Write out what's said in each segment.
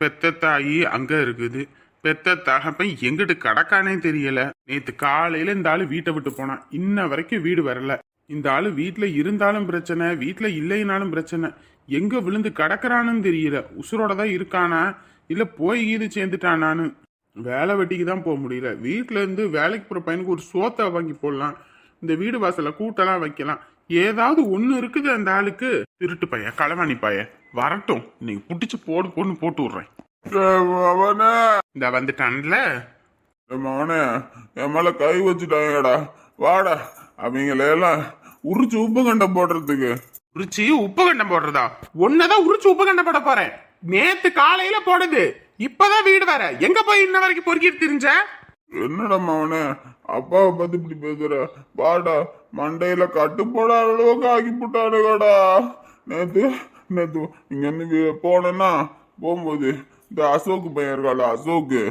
பெத்த தாயி அங்க இருக்குது. பெத்த தகப்பன் எங்கிட்டு கடக்கானே தெரியல. நேத்து காலையில இந்த ஆளு வீட்டை விட்டு போனான். இன்ன வரைக்கும் வீடு வரல. இந்த ஆளு வீட்டுல இருந்தாலும் பிரச்சனை, வீட்டுல இல்லைனாலும் பிரச்சனை. எங்க விழுந்து கடக்குறான்னு தெரியல. உசுரோட தான் இருக்கானா இல்ல போய் இது சேர்ந்துட்டானான்னு. வேலை வெட்டிக்கு தான் போக முடியல. வீட்டுல இருந்து வேலைக்கு போற பையனுக்கு ஒரு சோத்தை வாங்கி போடலாம். இந்த வீடு வாசல்ல கூட்டெல்லாம் வைக்கலாம். ஏதாவது ஒண்ணு இருக்குது அந்த ஆளுக்கு. திருட்டு பையன், களவாணி பையன் வரட்டும். நீங்க புடிச்சு போடு பொண்ணு போட்டு விடுறேன். இந்த வந்துட்டான்ல மகனே, என் மேல கை வச்சுட்டாங்கடா. வாடா, அவங்களெல்லாம் உரிச்சு உப்பு கண்டம் போடுறதுக்கு. உரிச்சு உப்பு கண்டம் போடுறதா? ஒன்னதான் உரிச்சு உப்பு கண்டம் போட போறேன். நேத்து காலையில போடுது, இப்பதான் வீடு வர. எங்க போய் இன்ன வரைக்கும் பொறுக்கிட்டு தெரிஞ்ச? என்னடா மகனே, அப்பாவை பத்தி இப்படி பேசுற? வாடா, மண்டையில கட்டு போடாத அளவுக்கு ஆக்கி போட்டானுங்கடா. நேத்து நேத்து இங்க இருந்து போனேன்னா போகும்போது இந்த அசோக் பையன் இருக்கால, அசோக்கு.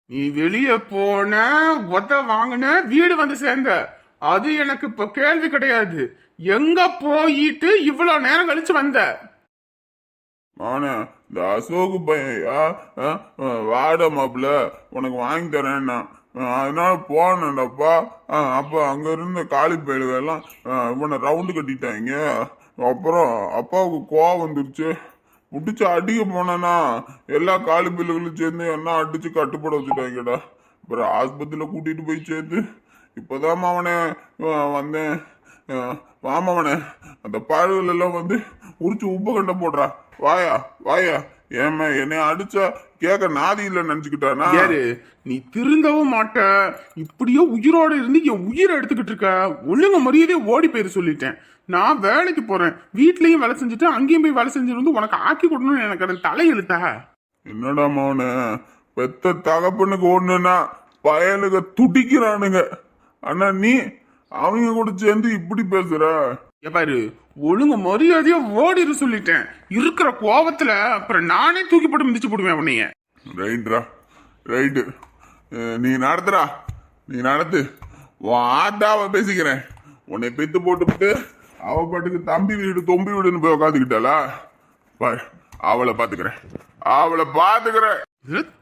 நீ வெளியே போன ஒத்த வாங்கின வீடு வந்து சேர்ந்த, அது எனக்கு இப்ப கேள்வி கிடையாது. எங்க போயிட்டு இவ்வளவு நேரம் கழிச்சு வந்த? மானே, இந்த அசோக் பையா வாட மாப்பிள்ள உனக்கு வாங்கி தரேன்னா அதனால போனேன்டப்பா. அப்ப அங்க இருந்த காலி பயிலுகெல்லாம் இவனை ரவுண்டு கட்டிட்டாங்க. அப்புறம் அப்பாவுக்கு கோவம் வந்துருச்சு, முடிச்சு அடிக்க போனேன்னா எல்லா காலி பயிலுகளும் சேர்ந்து என்ன அடிச்சு கட்டுப்பட வச்சுட்டாங்கடா. அப்புறம் ஆஸ்பத்திரியில கூட்டிட்டு போய் சேர்த்து இப்பதான் மாவனே வந்தேன். வாமாவனே, அந்த பாடுகள் எல்லாம் வந்து உரிச்சு உப்பு கண்ட போடுறா. வாயா வாயா, ஏமா என்னை அடிச்சா கேட்க நாதி இல்ல நினைச்சுக்கிட்டானா? யாரு நீ? திருந்தவும் மாட்ட. இப்படியோ உயிரோட இருந்து என் உயிரை எடுத்துக்கிட்டு இருக்க. ஒழுங்க மரியாதையே ஓடி போயிரு சொல்லிட்டேன். நான் வேலைக்கு போறேன். வீட்லயும் வேலை செஞ்சுட்டு அங்கேயும் போய் வேலை செஞ்சுட்டு வந்து உனக்கு ஆக்கி கொடுக்கணும்னு எனக்கு தலையெழுத்தா? என்னடா மௌன, பெத்த தகப்பனுக்கு ஒண்ணுன்னா பயலுக துடிக்கிறானுங்க. ஆனா நீ அவங்க கூட சேர்ந்து இப்படி பேசுற? பாரு, ஒழுங்கு மரியாதையா ஓடிரு சொல்லிட்டேன். இருக்கிற கோபத்துல அப்புறம் நானே தூக்கி போட்டு மிதிச்சு போடுவேன் உன்னைய. ரைட்ரா, ரைட்டு. நீ நடத்துறா, நீ நடத்து. ஆட்டாவ பேசிக்கிறேன். உன்னை பெத்து போட்டு அவ பாட்டுக்கு தம்பி வீடு தொம்பி வீடுன்னு போய் உட்காந்துக்கிட்டாளா? பாரு, அவளை பாத்துக்கிறேன், அவளை பாத்துக்கிறேன்.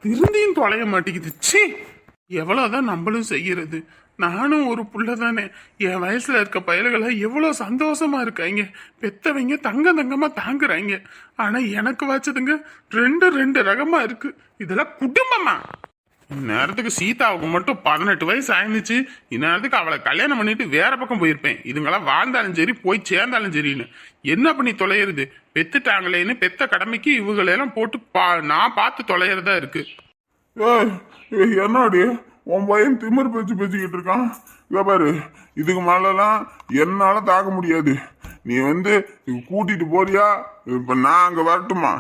திருந்தியும் தொலைய மாட்டேங்குது. ச்சீ, எவ்வளவுதான் நம்மளும் செய்யறது? நானும் ஒரு புள்ள தானே. என் வயசுல இருக்க பயல்களை எவ்வளவு சந்தோஷமா இருக்காங்க. பெத்தவங்க தங்கமா தாங்குறாங்க. ஆனா எனக்கு வச்சதுங்க ரெண்டு ரெண்டு ரகமா இருக்கு. இதெல்லாம் குடும்பமா? இந்நேரத்துக்கு சீதாவுக்கு மட்டும் 18 வயசு ஆயிருந்துச்சு. இந்நேரத்துக்கு அவளை கல்யாணம் பண்ணிட்டு வேற பக்கம் போயிருப்பேன். இதுங்களாம் வாழ்ந்தாலும் சரி, போய் சேர்ந்தாலும் சரின்னு. என்ன பண்ணி தொலைகிறது? பெத்துட்டாங்களேன்னு பெத்த கடமைக்கு இவங்களெல்லாம் போட்டு நான் பார்த்து தொலைகிறதா இருக்கு. என்னடி உன் பையன் திமிர் பேச்சு பேசிக்கிட்டு இருக்கான்? இத பாரு, இதுக்கு மேலாம் என்னால தாக்க முடியாது. நீ வந்து கூட்டிட்டு போறியா? இப்ப நான் அங்க வரட்டுமா?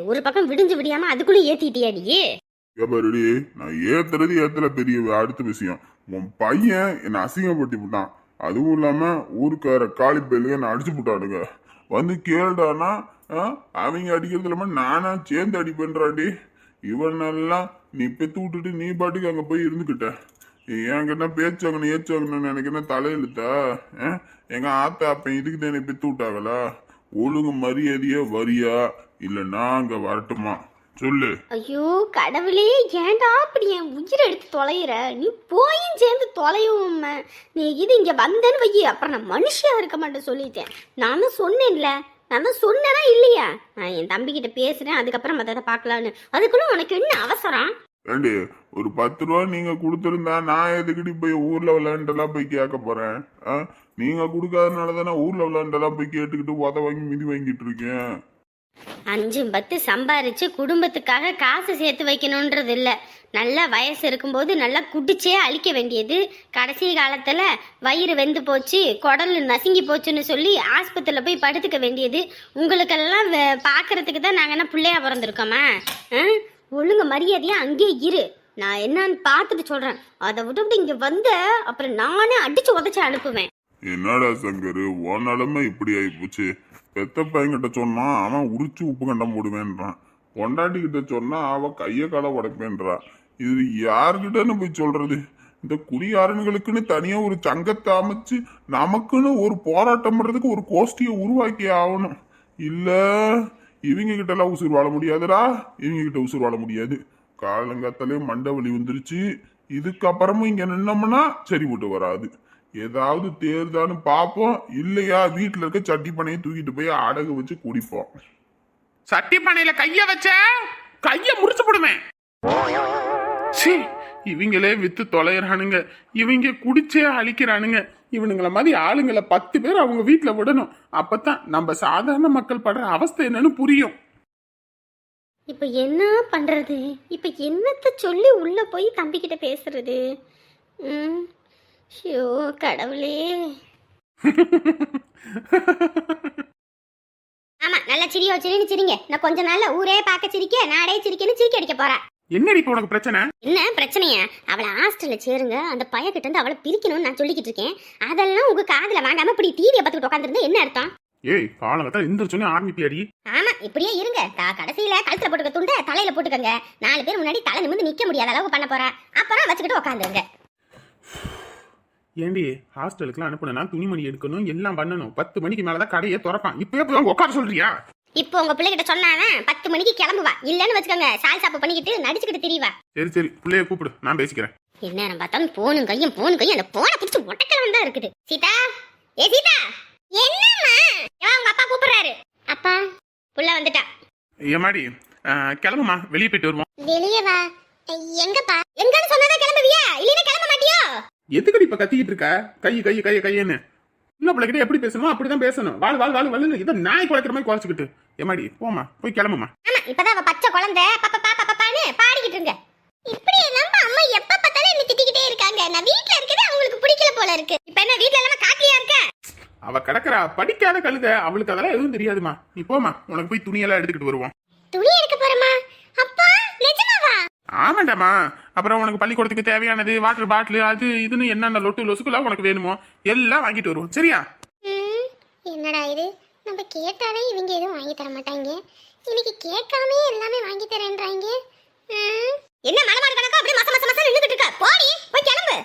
ஒரு பக்கம் விடிஞ்சு விடியாம அதுக்குள்ள ஏத்திட்டியாடி? பாருடி, நான் ஏத்துறது ஏத்துல பெரிய அடுத்த விஷயம். உன் பையன் என்னை அசிங்கப்படுத்தி விட்டான். அதுவும் இல்லாம ஊருக்கார காலி பயிலுக நான் அடிச்சு விட்டானுங்க. வந்து கேளுடானா அவங்க அடிக்கிறது இல்லாம நானா சேர்ந்து அடிப்பேன்றாடி. இவனெல்லாம் நீ பெத்து விட்டுட்டு நீ பாட்டுக்கு அங்க போய் இருந்துக்கிட்ட. என்கிட்ட பேச்சாங்கன்னு ஏச்சாங்கன்னு எனக்கு என்ன தலையெழுத்தா? எங்க ஆத்தா அப்ப இதுக்கு தானே பெத்து விட்டாங்களா? ஒழுங்கு மரியாதையா வரியா இல்ல நான் அங்க வரட்டுமா சொல்லு. ஐயோ கடவுளே, ஏன்டா அப்படி என் உயிரை எடுத்து தொலைகிற? நீ போயும் சேர்ந்து தொலைவும். நீ இது இங்க வந்தேன்னு வையி, அப்புறம் நான் மனுஷியா இருக்க மாட்டேன் சொல்லிட்டேன். நானும் சொன்னேன்ல, நான் தான் சொன்னேனா இல்லையா? நான் என் தம்பி கிட்ட பேசுறேன், அதுக்கப்புறம் மற்றதை பார்க்கலான்னு. அதுக்குள்ள உனக்கு என்ன அவசரம்? ஏண்டி, ஒரு 10 ரூபா நீங்க கொடுத்துருந்தா நான் எதுக்கிட்டு போய் ஊர்ல விளையாண்டெல்லாம் போய் கேட்க போறேன்? நீங்க கொடுக்காதனால தானே ஊர்ல விளையாண்டெல்லாம் போய் கேட்டுக்கிட்டு உத வாங்கி மிதி வாங்கிட்டு இருக்கேன். 5-10 சம்பாரிச்சு குடும்பத்துக்காக காசு சேர்த்து வைக்கணுன்றது இல்லை. நல்ல வயசு இருக்கும்போது நல்லா குடிச்சே அழிக்க வேண்டியது. கடைசி காலத்தில் வயிறு வெந்து போச்சு, குடல் நசுங்கி போச்சுன்னு சொல்லி ஆஸ்பத்திரியில் போய் படுத்துக்க வேண்டியது. உங்களுக்கெல்லாம் பார்க்கறதுக்கு தான் நாங்கள் என்ன பிள்ளையா பிறந்திருக்கோமா? ஒழுங்கு மரியாதையாக அங்கேயே இரு. நான் என்னன்னு பார்த்துட்டு சொல்கிறேன். அதை விட்டு இங்கே வந்த அப்புறம் நானே அடித்து உதச்சி அனுப்புவேன். என்னடா சங்கரு, உன் நிலைமை இப்படி ஆயிப்போச்சு. பெத்த பையன்கிட்ட சொன்னா அவன் உரிச்சு உப்பு கண்டம் போடுவேன்றான். பொண்டாட்டி கிட்ட சொன்னா அவ கைய காலை உடைப்பேன்றா. இது யாருக்கிட்டன்னு போய் சொல்றது? இந்த குடியாரன்களுக்குன்னு தனியா ஒரு சங்கத்தை அமைச்சு நமக்குன்னு ஒரு போராட்டம் பண்றதுக்கு ஒரு கோஷ்டியை உருவாக்கி ஆகணும். இல்ல இவங்க கிட்ட எல்லாம் உசுர் வாழ முடியாதுடா, இவங்க கிட்ட உசுர் வாழ முடியாது. காலங்காத்தாலே மண்டை வலி வந்துருச்சு. இதுக்கப்புறமும் இங்க நின்னோம்னா சரி போட்டு வராது. ஏதாவது தேர்தான்னு பார்ப்போம், இல்லையா வீட்டுல இருக்க சட்டி பனையை தூக்கிட்டு போய் அடகு வச்சு குடிப்போம். சட்டி பானையில கைய வச்ச கைய முறிச்சு போடுவேன். சீ, இவங்களே வித்து தொலைறானுங்க, இவங்க குடிச்சே அழிக்கிறானுங்க. இவனுங்கள மாதிரி ஆளுங்களை 10 பேர் அவங்க வீட்டுல விடணும். அப்பதான் நம்ம சாதாரண மக்கள் படுற அவஸ்தை என்னன்னு புரியும். இப்போ என்ன பண்றது? இப்போ என்னத்த சொல்லி உள்ள போய் தம்பிக்கிட்ட பேசுறது? ஷோ கடவுளே. ஆமா, நல்லா சிரியோ சிரின்னு சிரிங்க. நான் கொஞ்ச நாள்ல ஊரே பார்க்க சிரிக்க, நாடே சிரிக்கன்னு சிரிக்க அடிக்க போறேன். என்னடி இப்ப உனக்கு பிரச்சனை? என்ன பிரச்சனையா? அவளை ஹாஸ்டல்ல சேருங்க, அந்த பையகிட்ட இருந்து அவளை பிரிக்கணும்னு நான் சொல்லிக்கிட்டு இருக்கேன். அதெல்லாம் உங்க காதுல வாங்காம இப்படி டிவியை பார்த்துட்டு உட்காந்துருந்தா என்ன அர்த்தம்? ஏய், காலங்கத்தான் எந்திரிச்சோன்னே ஆரம்பிப்பியாடி. ஆமா, இப்படியே இருங்க. கடைசியில கழுத்துல போட்டுக்க துண்டை தலையில போட்டுக்கங்க. 4 பேர் முன்னாடி தலை நிமிர்ந்து நிக்க முடியாத அளவுக்கு பண்ண போறா. அப்புறம் வச்சுக்கிட்டு உட்காந்துருங்க. ஏண்டி, ஹாஸ்டலுக்குலாம் அனுப்புனா துணிமணி எடுக்கணும், எல்லாம் பண்ணணும். 10 மணிக்கு மேலதான் கடையை திறப்பான். இப்பயே போய் உட்கார சொல்றியா? இப்போ உங்க பிள்ளைகிட்ட சொன்னாதான் 10 மணிக்கு கிளம்புவா. இல்லன்னு வச்சுக்கோங்க, சால் சாப்பு பண்ணிக்கிட்டு நடிச்சுக்கிட்டு திரிவா. சரி சரி, பிள்ளைய கூப்பிடு, நான் பேசிக்கிறேன். என்ன நேரம் பார்த்தாலும் போனும் கையும் அந்த போனை பிடிச்சி ஒட்டக்கிழமை தான் இருக்குது. சீதா, ஏ சீதா, என்னம்மா? உங்க அப்பா கூப்பிடுறாரு. அப்பா, புள்ள வந்துட்டா. ஏமாடி, கிளம்புமா, வெளியே போயிட்டு வருவோம். வெளியே வா. எங்கப்பா? எங்கன்னு சொன்னதா கிளம்புவியா? இல்லைன்னா கிளம்ப மாட்டியோ? எதுக்கடி இப்ப கத்திக்கிட்டு இருக்க? கையன்னு இன்னும் பிள்ளைகிட்ட எப்படி பேசணும் அப்படிதான் பேசணும். வாழ் இதை நாய் குலைக்கிற மாதிரி குறைச்சிக்கிட்டு. ஏமாடி, போமா, போய் கிளம்புமா. ஆமா, இப்பதான் அவ பச்சை குழந்தை பாப்பான்னு பாடிக்கிட்டு இருங்க. இப்படி எல்லாம் அம்மா எப்ப பார்த்தாலும் என்ன திட்டிக்கிட்டே இருக்காங்க. நான் வீட்ல இருக்கிறது அவங்களுக்கு பிடிக்கல போல இருக்கு. இப்ப என்ன வீட்ல எல்லாம் காட்டியா இருக்க? அவ கிடக்குறா, படிக்காத கழுத, அவளுக்கு அதெல்லாம் எதுவும் தெரியாதுமா. நீ போமா, உனக்கு போய் துணியெல்லாம் எடுத்துக்கிட்டு வருவோம். துணி எடுக்க போறமா? அப்பா, நிஜமாவா? ஆமாண்டாமா. அப்புறம் உனக்கு பள்ளிக்கூடத்துக்கு தேவையானது, வாட்டர் பாட்டில், அது இதுன்னு என்னென்ன லொட்டு லொசுக்குலாம் உனக்கு வேணுமோ எல்லாம் வாங்கிட்டு வருவோம். சரியா? என்னடா இது, நம்ம கேட்டாலே இவங்க எதுவும் வாங்கி தர மாட்டாங்க. இன்னைக்கு கேட்காமே எல்லாமே வாங்கி தரேன்றாங்க. என்ன மலமாடு கணக்கா அப்படியே மச நின்னுட்டு இருக்க? போடி, போய் கிளம்பு.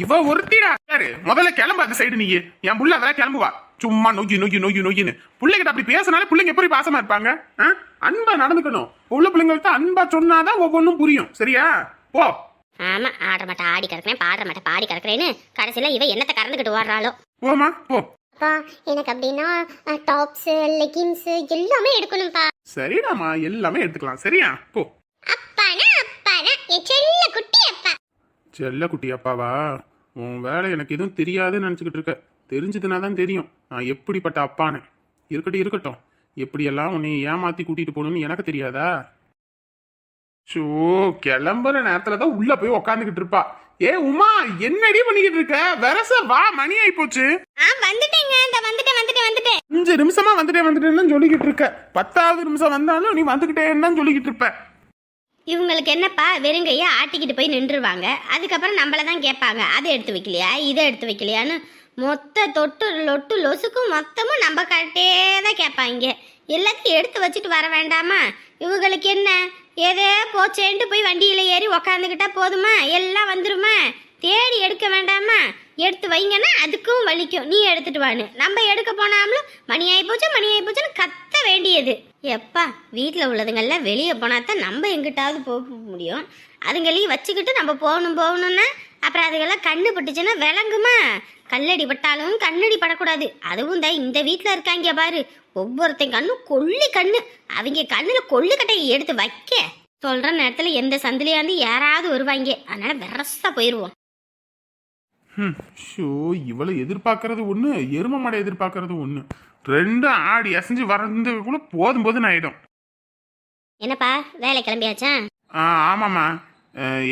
இவ ஒருத்திடா. யாரு முதல்ல கிளம்பு அந்த சைடு. நீ என் புள்ள அதெல்லாம் கிளம்புவா. சும்மா நொய்யின்னு பிள்ளைகிட்ட அப்படி பேசினாலே பிள்ளைங்க எப்படி பாசமா இருப்பாங்க? அன்பா நடந்துக்கணும். உள்ள பிள்ளைங்கள்ட்ட அன்பா சொன்னாதான் ஒவ்வொன்றும் புரியும். சரியா? போ. ஆமா, ஆட மாட்டா ஆடி கிடக்குறேன், பாடுற மாட்டா பாடி கிடக்குறேன்னு கடைசியில இவ என்னத்தை கறந்துக்கிட்டு ஓடுறாளோ. போமா, போ. அப்பா, எனக்கு அப்படின்னா டாப்ஸ், லெகின்ஸ் எல்லாமே எடுக்கணும்பா. சரிடாமா, எல்லாமே எடுத்துக்கலாம். சரியா? போ. அப்பானா என் செல்ல குட்டி அப்பா. செல்ல குட்டி அப்பாவா? உன் வேலை எனக்கு எதுவும் தெரியாதுன்னு நினச்சிக்கிட்டு இருக்க. தெரிஞ்சதுனா தான் தெரியும் நான் எப்படிப்பட்ட அப்பான்னு. இருக்கட்டும், எப்படியெல்லாம் உன்னை ஏமாத்தி கூட்டிட்டு போகணும்னு எனக்கு தெரியாதா? ஷோ, கிளம்புற நேரத்துல தான் உள்ள போய் உக்காந்துக்கிட்டு இருப்பா. ஏ உமா, என்னடி பண்ணிக்கிட்டு இருக்க? வரச வா, மணி ஆயி போச்சு. வந்துட்டேங்க, வந்துட்டேன். 5 நிமிஷமா வந்துட்டேன்னு சொல்லிக்கிட்டு இருக்க. 10வது நிமிஷம் வந்தாலும் நீ வந்துகிட்டேன்னு சொல்லிக்கிட்டு இருப்ப. இவங்களுக்கு என்னப்பா, வெறுங்கையா ஆட்டிக்கிட்டு போய் நின்றுவாங்க. அதுக்கப்புறம் நம்மள தான் கேட்பாங்க, அதை எடுத்து வைக்கலையா, இதை எடுத்து வைக்கலையான்னு. மொத்த தொட்டு லொட்டு லொசுக்கும் மொத்தமும் நம்ம கட்டே தான் கேட்பாங்க. எல்லாத்தையும் எடுத்து வச்சுட்டு வர வேண்டாமா? இவங்களுக்கு என்ன, ஏதோ போச்சேன்ட்டு போய் வண்டியில் ஏறி உக்காந்துக்கிட்டா போதுமா? எல்லாம் வந்துருமா? தேடி எடுக்க வேண்டாமா? எடுத்து வைங்கன்னா அதுக்கும் வலிக்கும். நீ எடுத்துட்டு வான்னு நம்ம எடுக்க போனாமலும் மணி ஆகி போச்சுன்னு கத்த வேண்டியது. எப்பா, வீட்டில் உள்ளதுங்கெல்லாம் வெளியே போனாதான் நம்ம எங்கிட்டாவது போக முடியும். அதுங்களையும் வச்சுக்கிட்டு நம்ம போகணும்னா அப்புறம் அதுக்கெல்லாம் கண்ணு பட்டுச்சுன்னா விளங்குமா? கல்லடி பட்டாலும் கண்ணடி படக்கூடாது. அதுவும் தான் இந்த வீட்டில் இருக்காங்க பாரு, ஒவ்வொருத்தையும் கண்ணும் கொள்ளி கண்ணு. அவங்க கண்ணில் கொள்ளுக்கட்டையை எடுத்து வைக்க சொல்கிற நேரத்தில் எந்த சந்திலையாந்து யாராவது வருவாங்க. அதனால வெரசா போயிடுவோம். ஷோ, இவளை எதிர்பார்க்கறது ஒண்ணு, எரும மாடை எதிர்பார்க்கறது ஒண்ணு. ரெண்டும் ஆடி அசைஞ்சு வரதுக்குள்ள போதும் ஆயிடும். என்னப்பா, வேலை கிளம்பியாச்சா? ஆமாம்மா.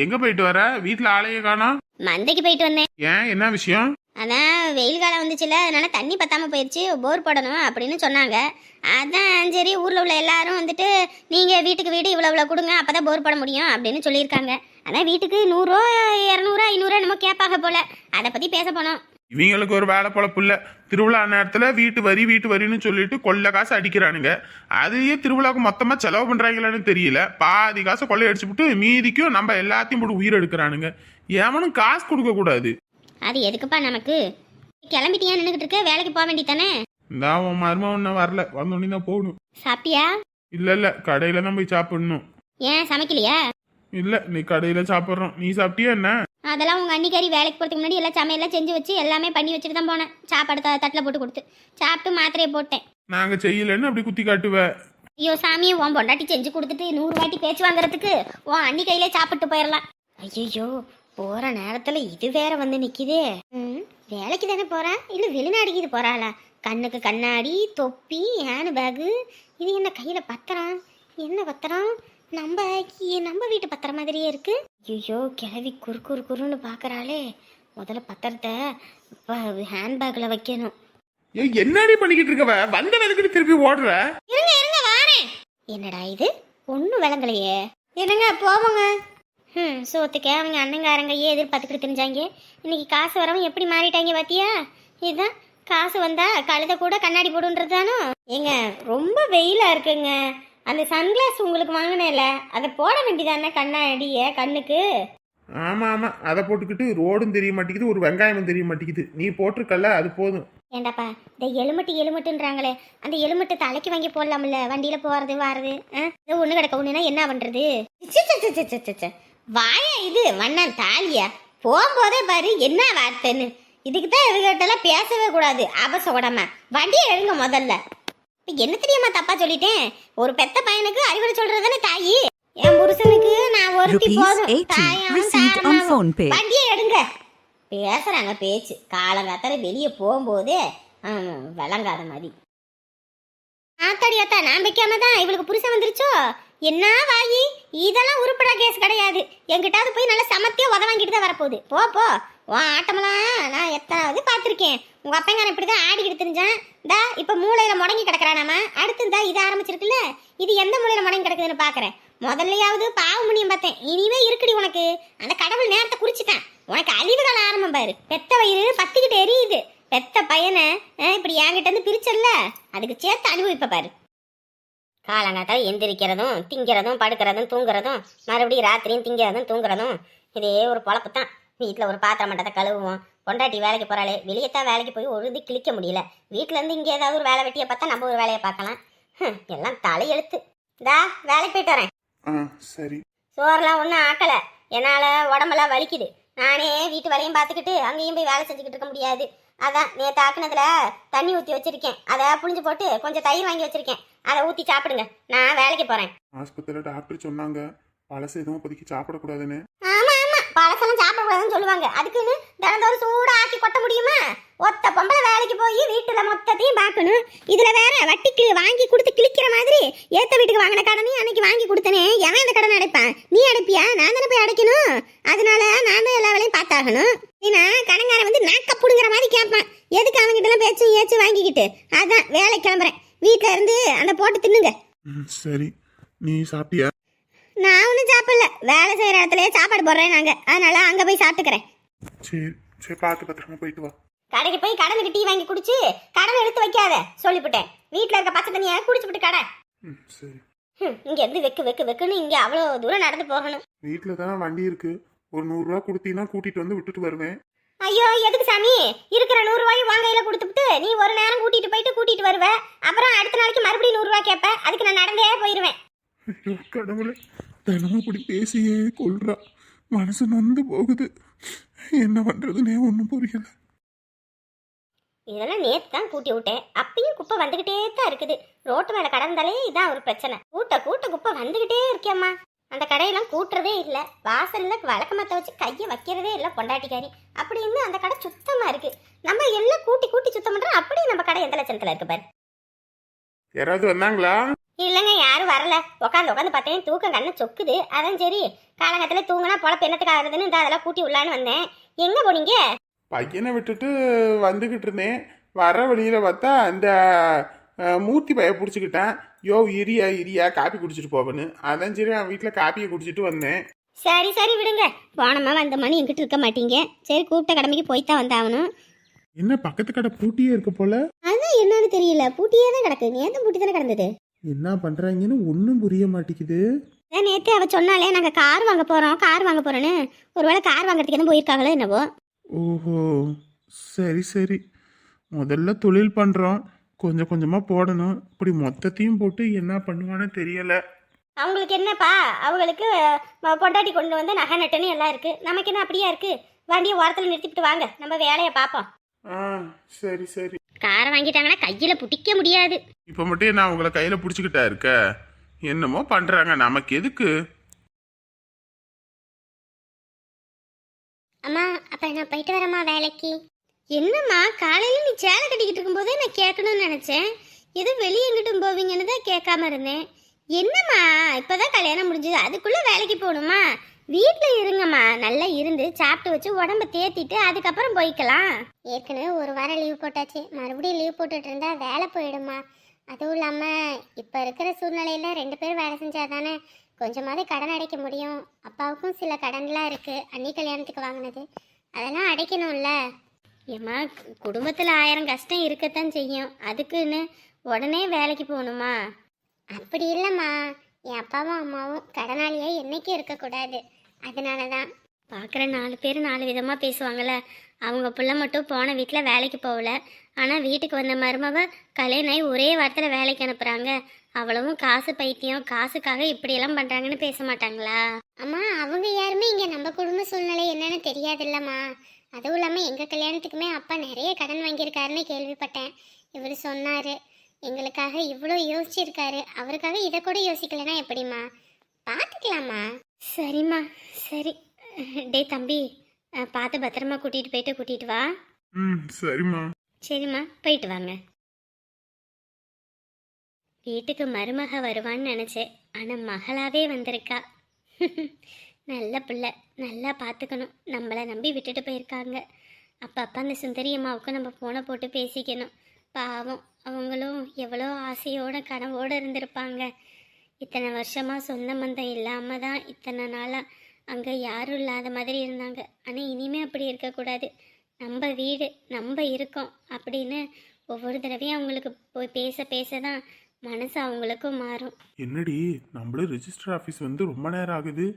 எங்க போயிட்டு வர? வீட்டுல ஆளையே காணோம். மந்தைக்கு போயிட்டு வந்தேன். ஏன், என்ன விஷயம்? அதான் வெயில் காலம் வந்துச்சுல, அதனால தண்ணி பத்தாம போயிடுச்சு, போர் போடணும் அப்படின்னு சொன்னாங்க. அதான் சரி, ஊர்ல உள்ள எல்லாரும் வந்துட்டு நீங்க வீட்டுக்கு வீடு இவ்வளவு கொடுங்க, அப்பதான் போர் போட முடியும் அப்படின்னு சொல்லியிருக்காங்க. அதான் வீட்டுக்கு 100 200 500 என்னமோ கேட்பாங்க போல. அதை பத்தி பேச போனோம். இவங்களுக்கு ஒரு வேலை பொழப்பு இல்ல. திருவிழா நேரத்துல வீட்டு வரின்னு சொல்லிட்டு கொள்ளை காசு அடிக்கிறானுங்க. அதையே திருவிழாவுக்கு மொத்தமா செலவு பண்றாங்களான்னு தெரியல. பாதி காசை கொள்ளை அடிச்சுட்டு மீதிக்கும் நம்ம எல்லாத்தையும் போட்டு உயிர் எடுக்கிறானுங்க. எவனும் காசு கொடுக்க கூடாது. அது எதுக்குப்பா நமக்கு? கிளம்பிட்டியா? நின்றுகிட்டு இருக்க, வேலைக்கு போக வேண்டியதானே? இந்த உன் மருமகன் வரல, வந்தோடனே தான் போகணும். சாப்பிட்டியா? இல்ல இல்ல கடையில தான் போய் சாப்பிடணும். ஏன் சமைக்கலையா? இல்ல நீ கடையில சாப்பிட்றோம். நீ சாப்பிட்டியா என்ன? அதெல்லாம் உங்கள் அன்னிக்காரி வேலைக்கு போகிறதுக்கு முன்னாடி எல்லாம் சமையல்லாம் செஞ்சு வச்சு எல்லாமே பண்ணி வச்சுட்டு தான் போனேன். சாப்பாடு தட்டில் போட்டு கொடுத்து சாப்பிட்டு மாத்திரையை போட்டேன். நாங்க செய்யலன்னு அப்படி குத்தி காட்டுவ. ஐயோ சாமி, உன் பொண்டாட்டி செஞ்சு கொடுத்துட்டு 100 வாட்டி பேச்சு வாங்குறதுக்கு உன் அண்ணி கையிலே சாப்பிட்டு போயிடலாம். ஐயோ போகிற நேரத்தில் இது வேற வந்து நிற்கிதே. வேலைக்கு தானே போகிறேன், இல்லை வெளிநாடுக்கு இது போகிறாளா? கண்ணுக்கு கண்ணாடி, தொப்பி, ஹேண்ட் பேகு, இது என்ன கையில் பத்திரம்? என்ன பத்திரம்? நம்ம வீட்டு பத்திரம் மாதிரியே இருக்கு. ஐயோ கிளவி குறுன்னு பார்க்குறாளே. முதல்ல பத்திரத்தை இப்போ ஹேண்ட்பேக்கில் வைக்கணும். என்னடி பண்ணிக்கிட்டு இருக்கவ? வந்த வேலைக்கு திருப்பி ஓடுற? இருங்க வாரேன். என்னடா இது ஒன்றும் விளங்கலையே. என்னங்க போவோங்க. சோத்துக்கே அவங்க அண்ணங்காரங்கையே எதிர்பார்த்துக்கிட்டு தெரிஞ்சாங்க. இன்னைக்கு காசு வரவும் எப்படி மாறிட்டாங்க பாத்தியா? இதுதான் காசு வந்தா கழுத கூட கண்ணாடி போடுன்றது தானோ. ஏங்க ரொம்ப வெயிலா இருக்குங்க. அந்த சன்கிளாஸ் உங்களுக்கு வாங்கினேல, அதை போட வேண்டியதானே கண்ணாடிய கண்ணுக்கு. ஆமா ஆமா, அதை போட்டுக்கிட்டு ரோடும் தெரிய மாட்டேங்குது, ஒரு வெங்காயமும் தெரிய மாட்டேங்குது. நீ போட்டிருக்கல அது போதும். ஏண்டாப்பா இந்த எலுமட்டுன்றாங்களே, அந்த எலுமட்டு தலைக்கு வாங்கி போடலாம்ல, வண்டியில போறது வாரது. இது ஒண்ணு கிடக்க ஒண்ணுனா என்ன பண்றது? வாயா இது வண்ணன் தாலியா? போகும்போதே பாரு என்ன வார்த்தைன்னு. இதுக்கு தான் இவர்கிட்டலாம் பேசவே கூடாது. அபசகுடமா வண்டியை எழுங்க முதல்ல. என்ன தெரியுமா தப்பா சொல்லிட்டேன்? ஒரு பெத்த பையனுக்கு அறிவுரை சொல்றதுதானே தாயி. என் புருஷனுக்கு நான் ஒருத்தி போதும். வண்டியை எடுங்க. பேசுறாங்க பேச்சு காலங்காத்தால வெளியே போகும்போதே விளங்காத மாதிரி. ஆத்தாடியாத்தா நான் வைக்காம தான் இவளுக்கு புருஷன் வந்துருச்சோ. என்ன வாயி, இதெல்லாம் உருப்படா கேஸ் கிடையாது. என்கிட்டாவது போய் நல்லா சமத்தியா உத வாங்கிட்டு தான் வரப்போகுது. போ உன் ஆட்டமெல்லாம் நான் எத்தனாவது பார்த்துருக்கேன். உங்க அப்பங்காரன் இப்படிதான் ஆடிக்கிட்டு தெரிஞ்சான். இந்தா இப்ப மூளையில முடங்கி கிடக்குறானாமா. அடுத்து இந்தா இது ஆரம்பிச்சிருக்குல்ல, இது எந்த மூளையில முடங்கி கிடக்குதுன்னு பாக்குறேன். முதல்லையாவது பாவ முடியும் பார்த்தேன், இனிமே இருக்குடி உனக்கு. அந்த கடவுள் நேரத்தை குறிச்சிட்டான். உனக்கு அழிவு கால ஆரம்பம் பாரு. பெத்த வயிறு பத்திக்கிட்டு எரியுது. பெத்த பையனை இப்படி என்கிட்ட இருந்து பிரிச்சல்ல, அதுக்கு சேர்த்து அனுபவிப்ப பாரு. காலங்காத்தால எந்திரிக்கிறதும் திங்கிறதும் படுக்கிறதும் தூங்குறதும், மறுபடியும் ராத்திரியும் திங்கிறதும் தூங்குறதும், இதே ஒரு பொழப்பு தான். வீட்டில் ஒரு பாத்திரம் மட்டத்தை கழுவுவோம். பொண்டாட்டி வேலைக்கு போகிறாளே, வெளியத்தான் வேலைக்கு போய் ஒரு இது கிளிக்க முடியல. வீட்டிலேருந்து இங்கே ஏதாவது ஒரு வேலை வெட்டியை பார்த்தா நம்ம ஒரு வேலையை பார்க்கலாம். எல்லாம் தலையெழுத்து. தா வேலைக்கு போயிட்டு வரேன். சரி. சோறெல்லாம் ஒன்றும் ஆக்கலை, என்னால் உடம்பெல்லாம் வலிக்குது. நானே வீட்டு வேலையும் பார்த்துக்கிட்டு அங்கேயும் போய் வேலை செஞ்சுக்கிட்டு இருக்க முடியாது. அதான் நேற்று ஆக்குனதுல தண்ணி ஊற்றி வச்சிருக்கேன், அதை புளிஞ்சு போட்டு கொஞ்சம் தயிர் வாங்கி வச்சிருக்கேன், அதை ஊற்றி சாப்பிடுங்க. நான் வேலைக்கு போகிறேன். ஆஸ்பத்திரியில் டாக்டர் சொன்னாங்க பழசு எதுவும் இப்போதைக்கு சாப்பிடக்கூடாதுன்னு. ஆமா பழசெல்லாம் சாப்பிடக்கூடாதுன்னு சொல்லுவாங்க. அதுக்குன்னு தினந்தோறும் சூடா ஆக்கி கொட்ட முடியுமா? ஒத்த பொம்பளை வேலைக்கு போய் வீட்டுல மொத்தத்தையும் பார்க்கணும். இதுல வேற வட்டிக்கு வாங்கி கொடுத்து கிளிக்கிற மாதிரி ஏத்த வீட்டுக்கு வாங்கின கடனையும் அன்னைக்கு வாங்கி கொடுத்தனே, எவன் இந்த கடன் அடைப்பான்? நீ அடைப்பியா? நான் தானே போய் அடைக்கணும். அதனால நான் தான் எல்லா வேலையும் பார்த்தாகணும். ஏன்னா கடன்காரன் வந்து நாக்க புடுங்குற மாதிரி கேட்பான். எதுக்கு அவங்ககிட்ட எல்லாம் பேச்சு ஏச்சு வாங்கிக்கிட்டு? அதான் வேலைக்கு கிளம்புறேன். வீட்டுல இருந்து அந்த போட்டு தின்னுங்க. சரி, நீ சாப்பிட்டியா? நான் ஒன்றும் சாப்பிடல, வேலை செய்யற இடத்துலயே சாப்பாடு போடுறேன் நாங்க, அதனால அங்க போய் சாப்பிட்டுக்கிறேன். சரி சரி, பார்த்து பத்திரமா போயிட்டு வா. கடைக்கு போய் கடனுக்கு டீ வாங்கி குடிச்சு கடன் எடுத்து வைக்காத சொல்லிவிட்டேன். வீட்டில் இருக்க பச்சை தண்ணியை குடிச்சுட்டு கடை. சரி. இங்க இருந்து வெக்குன்னு இங்க அவ்வளோ தூரம் நடந்து போகணும். வீட்டில் தானே வண்டி இருக்கு, ஒரு 100 ரூபா கொடுத்தீங்கன்னா கூட்டிட்டு வந்து விட்டுட்டு வருவேன். ஐயோ எதுக்கு சாமி? இருக்கிற 100 ரூபாயும் வாங்கையில கொடுத்துட்டு நீ ஒரு நேரம் கூட்டிட்டு வருவ, அப்புறம் அடுத்த நாளைக்கு மறுபடியும் 100 ரூபா கேட்ப. அதுக்கு நான் நடந்தே போயிருவேன். கடவுளே, தினமும் இப்படி பேசியே கொள்றா. மனசு நொந்து போகுது. என்ன பண்றதுன்னே ஒன்றும் புரியல. இதெல்லாம் நேற்று தான் கூட்டி விட்டேன், அப்பயும் குப்பை வந்துகிட்டே தான் இருக்குது. ரோட்டு மேல கடந்தாலே இதான் ஒரு பிரச்சனை. கூட்ட குப்பை வந்துகிட்டே இருக்கேம்மா. அந்த கடையெல்லாம் கூட்டுறதே இல்லை. வாசல்ல வழக்கமத்தை வச்சு கையை வைக்கிறதே இல்லை பொண்டாட்டிக்காரி. அப்படின்னு அந்த கடை சுத்தமா இருக்கு. நம்ம எல்லாம் கூட்டி சுத்தம் பண்றோம். அப்படியே நம்ம கடை எந்த லட்சணத்துல இருக்கு பாரு. யாராவது வந்தாங்களா? இல்லைங்க, யாரும் வரல. உட்காந்து பார்த்தேன், தூக்கம் கண்ணு சொக்குது. அதான் சரி காலங்கத்துல தூங்கினா பொழப்பு என்னத்துக்கு ஆகுதுன்னு இந்த அதெல்லாம் கூட்டி உள்ளான்னு வந்தேன். எங்க போனீங்க? பையனை விட்டுட்டு வந்துகிட்டு இருந்தேன். வர வழியில பார்த்தா இந்த மூர்த்தி பைய பிடிச்சிக்கிட்டேன். இரியா காப்பி குடிச்சிட்டு போவேன்னு. அதான் சரி அவன் வீட்டில் காப்பியை குடிச்சிட்டு வந்தேன். சரி விடுங்க, போனமா வந்த மணி எங்கிட்ட இருக்க மாட்டீங்க. சரி கூப்பிட்ட கடமைக்கு போய்த்தான் வந்தாகணும். என்ன பக்கத்து கடை பூட்டியே இருக்க போல? அதான் என்னன்னு தெரியல, பூட்டியே தான் கிடக்கு. நேற்று பூட்டி தானே கிடந்தது. என்ன பண்றாங்கன்னு ஒன்றும் புரிய மாட்டேங்குது. நேற்று அவ சொன்னாலே நாங்கள் கார் வாங்க போறோன்னு. ஒருவேளை கார் வாங்குறதுக்கு எதுவும் போயிருக்காங்களோ என்னவோ. ஓஹோ, சரி முதல்ல தொழில் பண்றோம், கொஞ்சம் கொஞ்சமா போடணும். இப்படி மொத்தத்தையும் போட்டு என்ன பண்ணுவான்னு தெரியல. அவங்களுக்கு என்னப்பா, அவங்களுக்கு பொண்டாட்டி கொண்டு வந்து நகை நட்டுன்னு எல்லாம் இருக்கு. நமக்கு என்ன அப்படியா இருக்கு? வண்டியை ஓரத்தில் நிறுத்திட்டு வாங்க, நம்ம வேலையை பார்ப்போம். ஆ சரி சரி. காரை வாங்கிட்டாங்கன்னா கையில பிடிக்க முடியாது. இப்ப மட்டும் என்ன அவங்கள கையில புடிச்சுக்கிட்டா இருக்க? என்னமோ பண்றாங்க, நமக்கு எதுக்கு? அம்மா, அப்ப நான் போயிட்டு வரேம்மா வேலைக்கு. என்னம்மா, காலையில நீ சேலை கட்டிக்கிட்டு இருக்கும்போதே நான் கேட்கணும்னு நினைச்சேன். ஏதோ வெளியே எங்கிட்டும் போவீங்கன்னு தான் கேட்காம இருந்தேன். என்னம்மா, இப்பதான் கல்யாணம் முடிஞ்சது, அதுக்குள்ள வேலைக்கு போகணுமா? வீட்டில் இருங்கம்மா, நல்லா இருந்து சாப்பிட்டு வச்சு உடம்ப தேத்திட்டு அதுக்கப்புறம் போய்க்கலாம். ஏற்கனவே ஒரு வாரம் லீவ் போட்டாச்சு, மறுபடியும் லீவ் போட்டுட்டு இருந்தா வேலை போயிடுமா. அதுவும் இல்லாமல் இப்போ இருக்கிற சூழ்நிலையில் 2 பேரும் வேலை செஞ்சால் தானே கொஞ்சமாவது கடன் அடைக்க முடியும். அப்பாவுக்கும் சில கடன்லாம் இருக்குது, அன்னி கல்யாணத்துக்கு வாங்கினது, அதெல்லாம் அடைக்கணும்ல. ஏம்மா, குடும்பத்தில் 1000 கஷ்டம் இருக்கத்தான் செய்யும், அதுக்குன்னு உடனே வேலைக்கு போகணுமா? அப்படி இல்லைம்மா, என் அப்பாவும் அம்மாவும் கடனாளியாக என்றைக்கும் இருக்கக்கூடாது, அதனால தான். பார்க்குற 4 பேர் 4 விதமாக பேசுவாங்கள்ல. அவங்க பிள்ளை மட்டும் போன வீட்டில் வேலைக்கு போகல, ஆனால் வீட்டுக்கு வந்த மருமவ கல்யாணம் ஆகி ஒரே வாரத்தில் வேலைக்கு அனுப்புகிறாங்க. அவ்வளவும் காசு பைத்தியம், காசுக்காக இப்படியெல்லாம் பண்ணுறாங்கன்னு பேச மாட்டாங்களா? அம்மா, அவங்க யாருமே இங்கே நம்ம குடும்ப சூழ்நிலை என்னன்னு தெரியாதுல்லம்மா. அதுவும் இல்லாமல் எங்கள் கல்யாணத்துக்குமே அப்பா நிறைய கடன் வாங்கியிருக்காருன்னு கேள்விப்பட்டேன். இவர் சொன்னார், எங்களுக்காக இவ்வளோ யோசிச்சிருக்காரு, அவருக்காக இதை கூட யோசிக்கலைன்னா எப்படிம்மா? பார்த்துக்கலாமா? சரிம்மா, சரி. டே தம்பி, பார்த்து பத்திரமா கூட்டிகிட்டு வா. சரிம்மா. சரிம்மா, போயிட்டு வாங்க. வீட்டுக்கு மருமக வருவான்னு நினச்சேன், ஆனால் மகளாவே வந்திருக்கா. நல்ல பிள்ளை, நல்லா பார்த்துக்கணும். நம்மளை நம்பி விட்டுட்டு போயிருக்காங்க. அப்பப்போ அந்த சுந்தரி அம்மாவுக்கும் நம்ம ஃபோனை போட்டு பேசிக்கணும். பாவம், அவங்களும் எவ்வளோ ஆசையோடு கனவோடு இருந்திருப்பாங்க. இத்தனை வருஷமாக சொந்த பந்தம் இல்லாமல் தான் இத்தனை நாளாக அங்கே யாரும் இல்லாத மாதிரி இருந்தாங்க. ஆனால் இனிமேல் அப்படி இருக்கக்கூடாது. நம்ம வீடு, நம்ம இருக்கோம் அப்படின்னு ஒவ்வொரு தடவையும் அவங்களுக்கு போய் பேச தான் மனசு அவங்களுக்கும் மாறும். என்னடி, நம்மளும் ரெஜிஸ்டர் ஆஃபீஸ் வந்து ரொம்ப நேரம் ஆகுது,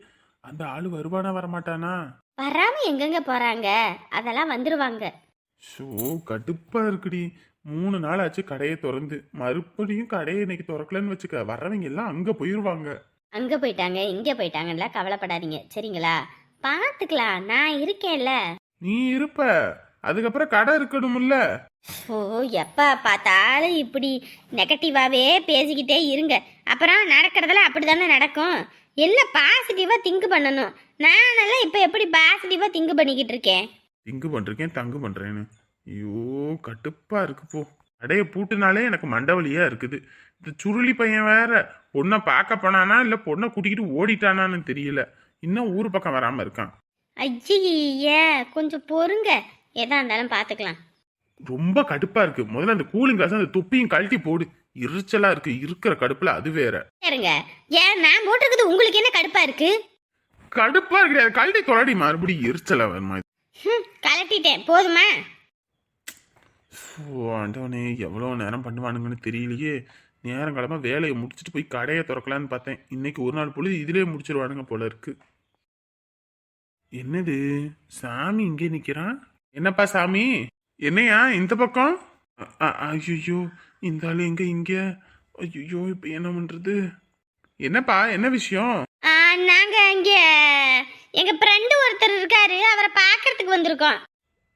அந்த ஆள் வருவானா வரமாட்டானா? வராமல் எங்கெங்க போகிறாங்க, அதெல்லாம் வந்துடுவாங்க. ஷோ, கடுப்பா இருக்குடி. 3 நாள் ஆச்சு கடையை திறந்து, மறுபடியும் கடையை இன்னைக்கு திறக்கலன்னு வச்சுக்க, வர்றவங்க எல்லாம் அங்க போயிருவாங்க. அங்கே போயிட்டாங்க இங்கே போயிட்டாங்கல்ல, கவலைப்படாதீங்க சரிங்களா? பார்த்துக்கலாம், நான் இருக்கேன்ல. நீ இருப்ப, அதுக்கப்புறம் கடை இருக்கணும்ல. ஓ, எப்போ பார்த்தாலும் இப்படி நெகட்டிவாகவே பேசிக்கிட்டே இருங்க, அப்புறம் நடக்கிறதெல்லாம் அப்படி தானே நடக்கும். எல்லாம் பாசிட்டிவாக திங்க் பண்ணணும். நானெல்லாம் இப்போ எப்படி பாசிட்டிவாக திங்க் பண்ணிக்கிட்டு இருக்கேன்? திங்கு பண்றேன் தங்கு பண்றேன்னு. ஐயோ, கடுப்பா இருக்கு போ. கடையை பூட்டுனாலே எனக்கு மண்டவலியா இருக்குது. இந்த சுருளி பையன் வேற பொண்ணை பார்க்க போனானா இல்ல பொண்ணை கூட்டிக்கிட்டு ஓடிட்டானான்னு தெரியல. இன்னும் ஊர் பக்கம் வராம இருக்கான். ஐய, கொஞ்சம் பொறுங்க, எதா இருந்தாலும் பார்த்துக்கலாம். ரொம்ப கடுப்பா இருக்கு. முதல்ல அந்த கூலிங் கிளாஸ் அந்த தொப்பியும் கழட்டி போடு. எரிச்சலா இருக்கு, இருக்கிற கடுப்புல அது வேற. சரிங்க, ஏன் நான் போட்டிருக்குது உங்களுக்கு என்ன கடுப்பா இருக்கு? கடுப்பா இருக்கு, கழட்டி தொலாடி மறுபடியும் எரிச்சலா வருமா? கலட்டிட்டேன், போதுமா? ஆண்டவனே, எவ்வளோ நேரம் பண்ணுவானுங்கன்னு தெரியலையே. நேரம் கிளம்ப வேலையை முடிச்சுட்டு போய் கடையை திறக்கலான்னு பார்த்தேன். இன்னைக்கு ஒரு நாள் பொழுது இதுலயே முடிச்சிருவானுங்க போல இருக்கு. என்னது, சாமி இங்கே நிக்கிறான்? என்னப்பா சாமி, என்னையா இந்த பக்கம்? ஐயோ, இந்த ஆளு எங்க இங்க? ஐயோ, இப்ப என்ன பண்றது? என்னப்பா, என்ன விஷயம்? நாங்க இங்க எங்க ஃப்ரெண்டு ஒருத்தர் இருக்காரு, அவரை பார்க்கறதுக்கு வந்திருக்கோம்.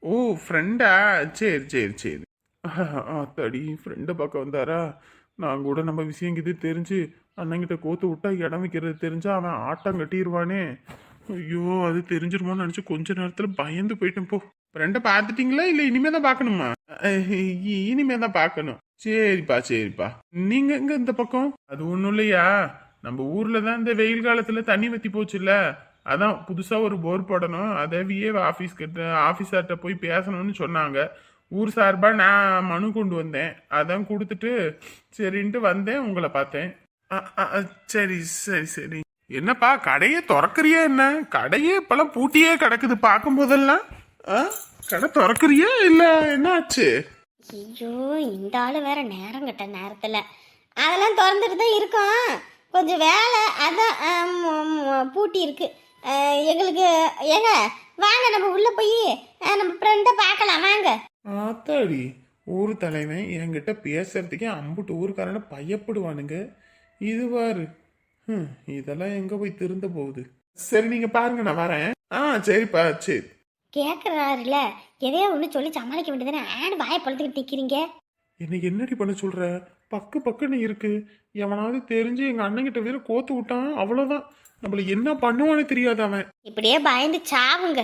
ஓ, ஃப்ரெண்டா? சரி சரி சரி. தடி, ஃப்ரெண்டை பார்க்க வந்தாரா? நான் கூட நம்ம விஷயம் இது தெரிஞ்சு அண்ணங்கிட்ட கோத்து விட்டா இடம் வைக்கிறது தெரிஞ்சா அவன் ஆட்டம் கட்டிடுவானே. ஐயோ, அது தெரிஞ்சிருமோன்னு நினச்சி கொஞ்ச நேரத்தில் பயந்து போயிட்டேன். போ, ஃப்ரெண்டை பார்த்துட்டீங்களா இல்லை இனிமே தான் பார்க்கணுமா? இனிமே தான் பார்க்கணும். சரிப்பா சரிப்பா. நீங்க எங்க இந்த பக்கம்? அது ஒன்றும் இல்லையா, நம்ம ஊர்ல தான் இந்த வெயில் காலத்துல தண்ணி வத்தி போச்சுல்ல, அதான் புதுசா ஒரு போர் போடணும். அதை விஏ ஆஃபீஸர்கிட்ட போய் பேசணும்னு சொன்னாங்க. ஊர் சார்பா நான் மனு கொண்டு வந்தேன், அதான் கொடுத்துட்டு சரின்ட்டு வந்தேன், உங்களை பார்த்தேன். சரி சரி சரி. என்னப்பா, கடையே திறக்கறியா என்ன? கடையே இப்பெல்லாம் பூட்டியே கிடக்குது பார்க்கும் போதெல்லாம். கடை திறக்கறியா இல்ல என்ன ஆச்சு? ஐயோ, இந்த ஆளு வேற நேரம் கட்ட நேரத்துல அதெல்லாம் திறந்துட்டு தான் இருக்கோம், கொஞ்சம் வேலை அதான் பூட்டி இருக்கு எங்களுக்கு. ஏங்க வாங்க, நம்ம உள்ள போய் நம்ம ஃப்ரெண்டை பார்க்கலாம் வாங்க. ஆத்தாடி, ஊர் தலைவன் என்கிட்ட பேசுறதுக்கே அம்புட்டு ஊருக்காரன பயப்படுவானுங்க. இது பாரு. இதெல்லாம் எங்க போய் திருந்த போகுது. சரி நீங்க பாருங்க, நான் வரேன். சரிப்பா, சரி. கேட்குறாருல, எதையோ ஒன்று சொல்லி சமாளிக்க வேண்டியதானே. ஆடு வாயை பழுத்துக்கிட்டு நிற்கிறீங்க. என்னை என்னடி பண்ண சொல்ற? பக்குன்னு இருக்கு. எவனாவது தெரிஞ்சு எங்க அண்ணன்கிட்ட வேற கோத்து விட்டான், அவ்வளவுதான். நம்மள என்ன பண்ணுவானே தெரியாது அவன். இப்படியே பயந்து சாவுங்க.